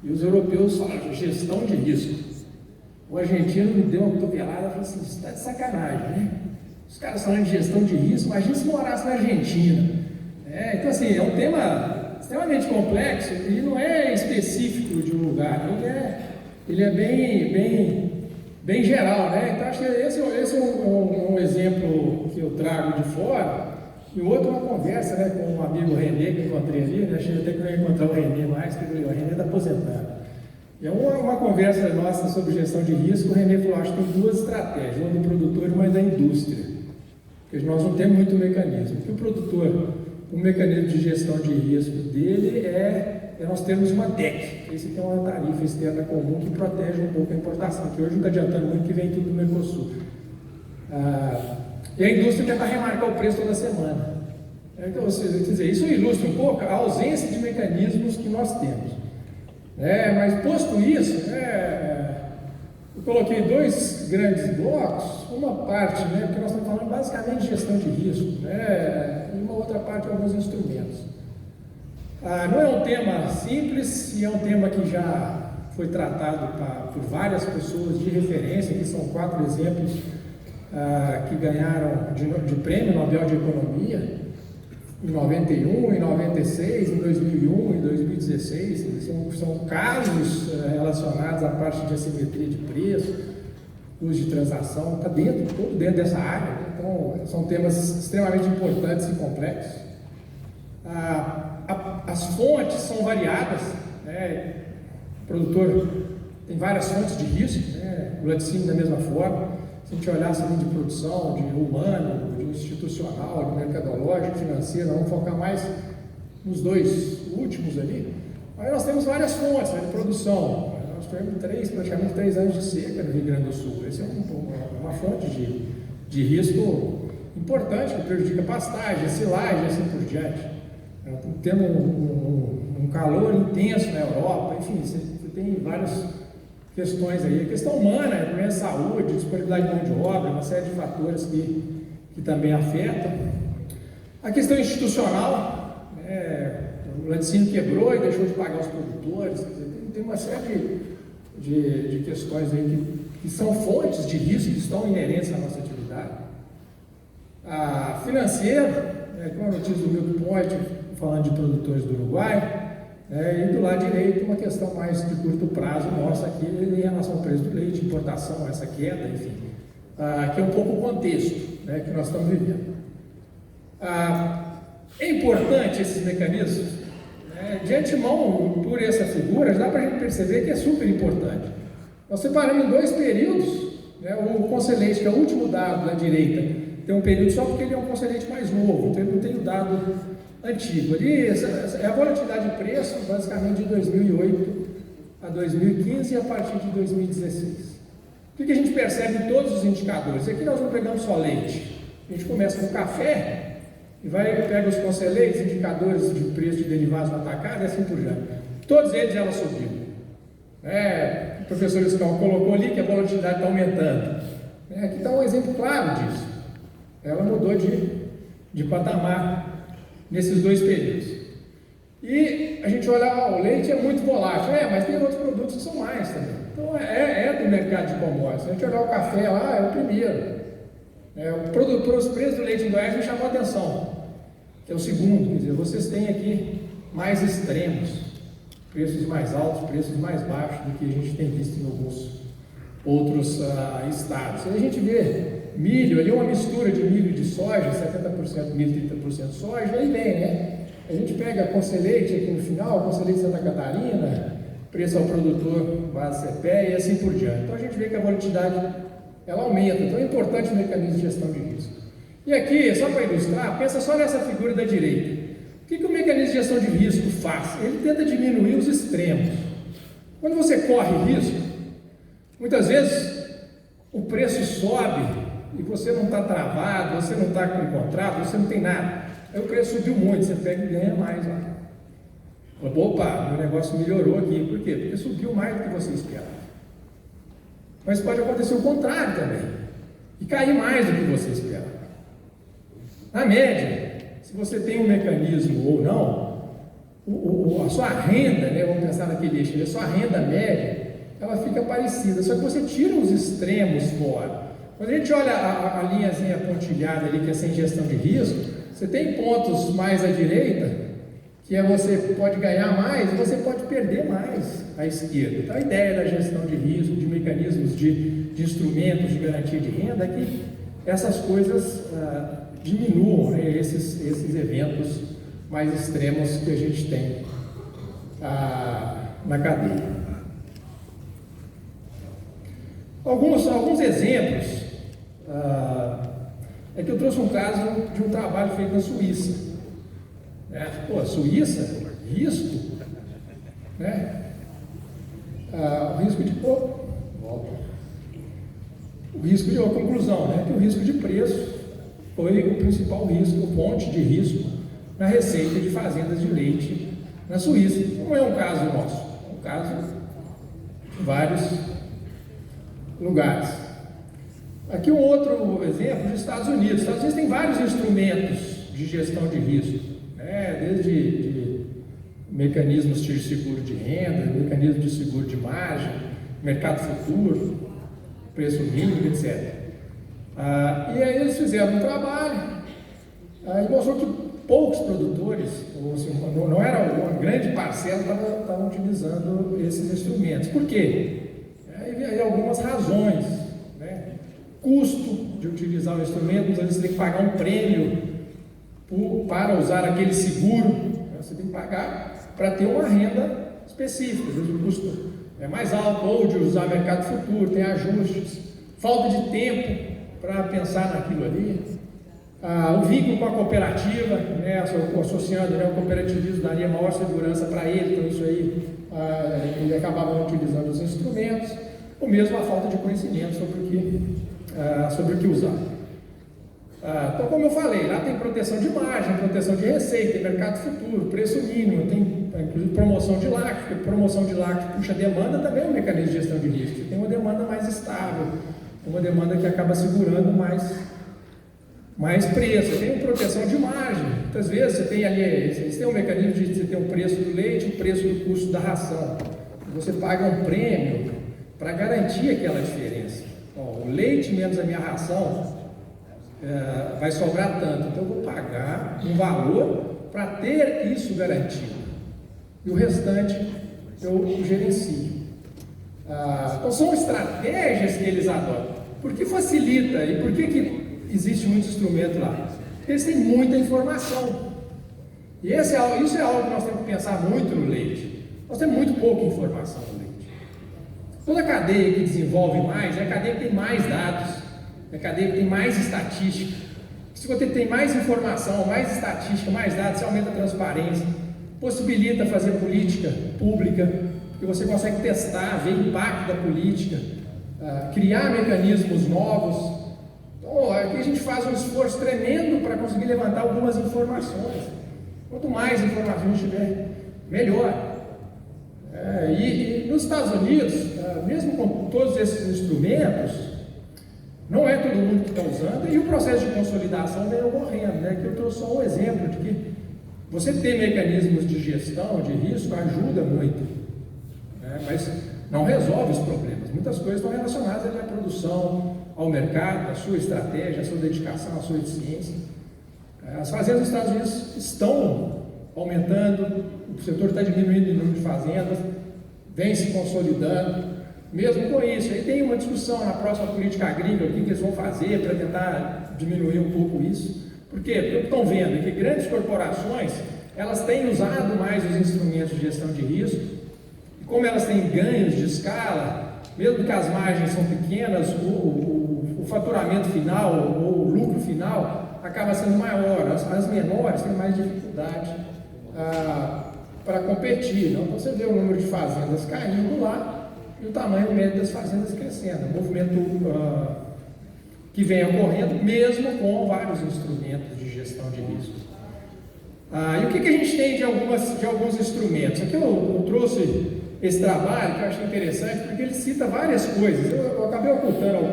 E os europeus falam de gestão de risco. O argentino me deu uma cotovelada e falou assim: isso está de sacanagem, né? Os caras falando de gestão de risco, imagina se morasse na Argentina. Então, assim, é um tema extremamente complexo e não é específico de um lugar, ele é bem geral, né? Então, acho que esse é um exemplo que eu trago de fora. E o outro, uma conversa, né, com um amigo Renê que eu encontrei ali, né? Achei até que eu ia encontrar o Renê mais, porque o Renê está aposentado. É uma conversa nossa sobre gestão de risco. O Renê falou: acho que tem duas estratégias, uma do produtor e uma da indústria, porque nós não temos muito mecanismo. Porque o produtor, o mecanismo de gestão de risco dele nós temos uma TEC, esse tem uma tarifa externa comum que protege um pouco a importação, que hoje não está adiantando muito, que vem tudo do Mercosul. E a indústria tenta remarcar o preço toda semana. Então, quer dizer, isso ilustra um pouco a ausência de mecanismos que nós temos. Mas posto isso, eu coloquei dois grandes blocos, uma parte, porque nós estamos falando basicamente de gestão de risco, e uma outra parte alguns instrumentos. Não é um tema simples e é um tema que já foi tratado por várias pessoas de referência, que são 4 exemplos que ganharam de prêmio Nobel de Economia, em 91, em 96, em 2001, em 2016, são casos relacionados à parte de assimetria de preço, custo de transação, está tudo dentro dessa área, então são temas extremamente importantes e complexos. As fontes são variadas, o produtor tem várias fontes de risco, o laticínio da mesma forma. Se a gente olhar a linha de produção, de humano, de institucional, de mercadológico, financeiro, vamos focar mais nos dois últimos ali. Aí nós temos várias fontes de produção. Nós tivemos praticamente 3 anos de seca no Rio Grande do Sul. Essa é uma fonte de risco importante, que prejudica a pastagem, a silagem e assim por diante. Temos um calor intenso na Europa, enfim, você tem várias questões aí. A questão humana, a saúde, disponibilidade de mão de obra, uma série de fatores que também afetam. A questão institucional, o laticínio quebrou e deixou de pagar os produtores. Tem uma série de questões aí que são fontes de risco que estão inerentes à nossa atividade. Financeiro, com a notícia do Milk Point, falando de produtores do Uruguai, e do lado direito uma questão mais de curto prazo nossa aqui em relação ao preço do leite, importação, essa queda, enfim, que é um pouco o contexto que nós estamos vivendo. É importante esses mecanismos, de antemão, por essa figura, dá para a gente perceber que é super importante. Nós separamos em 2 períodos, o conselheiro, que é o último dado da direita, tem um período só porque ele é um conselheiro mais novo, então ele não tem o dado antigo. Ali é a volatilidade de preço, basicamente de 2008 a 2015 e a partir de 2016. O que a gente percebe em todos os indicadores? Aqui nós não pegamos só leite, a gente começa com café e pega os conselheiros, indicadores de preço de derivados no atacado e assim por diante. Todos eles ela subiu. O professor Escão colocou ali que a volatilidade está aumentando. Aqui está um exemplo claro disso. Ela mudou de patamar nesses 2 períodos. E a gente olha, o leite é muito volátil, mas tem outros produtos que são mais também. Então é do mercado de commodities. Se a gente olhar o café lá, é o primeiro. Os preços do leite em Goiás me chamou a atenção, que é o segundo. Quer dizer, vocês têm aqui mais extremos, preços mais altos, preços mais baixos do que a gente tem visto em alguns outros estados. E a gente vê milho, ali uma mistura de milho e de soja, 70% milho, 30% soja, aí vem, A gente pega Conselheite aqui no final, Conselheite Santa Catarina, preço ao produtor, base CPE e assim por diante. Então a gente vê que a volatilidade, ela aumenta, então é importante o mecanismo de gestão de risco. E aqui, só para ilustrar, pensa só nessa figura da direita. O que o mecanismo de gestão de risco faz? Ele tenta diminuir os extremos. Quando você corre risco, muitas vezes o preço sobe e você não está travado, você não está com contrato, você não tem nada. Aí o preço subiu muito, você pega e ganha mais lá. Opa, meu negócio melhorou aqui. Por quê? Porque subiu mais do que você esperava. Mas pode acontecer o contrário também. E cair mais do que você esperava. Na média, se você tem um mecanismo ou não, a sua renda, vamos pensar naquele eixo, a sua renda média, ela fica parecida, só que você tira os extremos fora. Quando a gente olha a linhazinha pontilhada ali, que é sem gestão de risco, você tem pontos mais à direita, que é você pode ganhar mais e você pode perder mais à esquerda. Então a ideia da gestão de risco, de mecanismos de instrumentos de garantia de renda, é que essas coisas diminuam, né, esses eventos mais extremos que a gente tem na cadeia. Alguns exemplos, é que eu trouxe um caso de um trabalho feito na Suíça. Suíça, risco, né? O risco de... a conclusão, né? Que o risco de preço foi o principal risco, o ponte de risco na receita de fazendas de leite na Suíça. Não é um caso nosso, é um caso de vários lugares. Aqui um outro exemplo dos Estados Unidos. Os Estados Unidos tem vários instrumentos de gestão de risco, né? Desde mecanismos de seguro de renda, mecanismos de seguro de margem, mercado futuro, preço mínimo, etc. E aí eles fizeram um trabalho e mostrou que poucos produtores, ou assim, não era uma grande parcela, estavam utilizando esses instrumentos. Por quê? Aí algumas razões, né? Custo de utilizar o instrumento, muitas vezes você tem que pagar um prêmio para usar aquele seguro, né? Você tem que pagar para ter uma renda específica, às vezes o custo é mais alto, ou de usar mercado futuro, tem ajustes, falta de tempo para pensar naquilo ali, o vínculo com a cooperativa, né, associando, né, o cooperativismo daria maior segurança para ele, então isso aí ele acabava utilizando os instrumentos, ou mesmo a falta de conhecimento sobre o que usar. Então, como eu falei, lá tem proteção de margem, proteção de receita, tem mercado futuro, preço mínimo, tem inclusive promoção de LAC, porque promoção de LAC puxa demanda também é um mecanismo de gestão de risco. Tem uma demanda mais estável, uma demanda que acaba segurando mais preço. Tem proteção de margem. Muitas vezes você tem um mecanismo de você ter o preço do leite, o preço do custo da ração. Você paga um prêmio para garantir aquela diferença. O leite menos a minha ração vai sobrar tanto, então eu vou pagar um valor para ter isso garantido. E o restante eu gerencio. Então são estratégias que eles adotam. Por que facilita e por que existe muito instrumento lá? Porque eles têm muita informação. E isso é algo que nós temos que pensar muito no leite. Nós temos muito pouca informação no leite. Toda cadeia que desenvolve mais é a cadeia que tem mais dados, é a cadeia que tem mais estatística. Se você tem mais informação, mais estatística, mais dados, você aumenta a transparência, possibilita fazer política pública, porque você consegue testar, ver o impacto da política, criar mecanismos novos. Então, aqui a gente faz um esforço tremendo para conseguir levantar algumas informações. Quanto mais informações a gente tiver, melhor. E nos Estados Unidos, mesmo com todos esses instrumentos, não é todo mundo que está usando, e o processo de consolidação vem ocorrendo, né? Que eu trouxe só um exemplo de que você ter mecanismos de gestão de risco ajuda muito, né? Mas não resolve os problemas. Muitas coisas estão relacionadas à produção, ao mercado, à sua estratégia, à sua dedicação, à sua eficiência. As fazendas dos Estados Unidos estão aumentando, o setor está diminuindo o número de fazendas, vem se consolidando. Mesmo com isso, aí tem uma discussão na próxima política agrícola, o que eles vão fazer para tentar diminuir um pouco isso. Por quê? Porque estão vendo que grandes corporações, elas têm usado mais os instrumentos de gestão de risco, e como elas têm ganhos de escala, mesmo que as margens são pequenas, o faturamento final, ou o lucro final, acaba sendo maior. As menores têm mais dificuldade para competir. Então você vê o número de fazendas caindo lá, e o tamanho médio das fazendas crescendo, um movimento que vem ocorrendo mesmo com vários instrumentos de gestão de riscos. E o que a gente tem de alguns instrumentos? Aqui eu trouxe esse trabalho que eu achei interessante porque ele cita várias coisas, eu acabei ocultando algumas.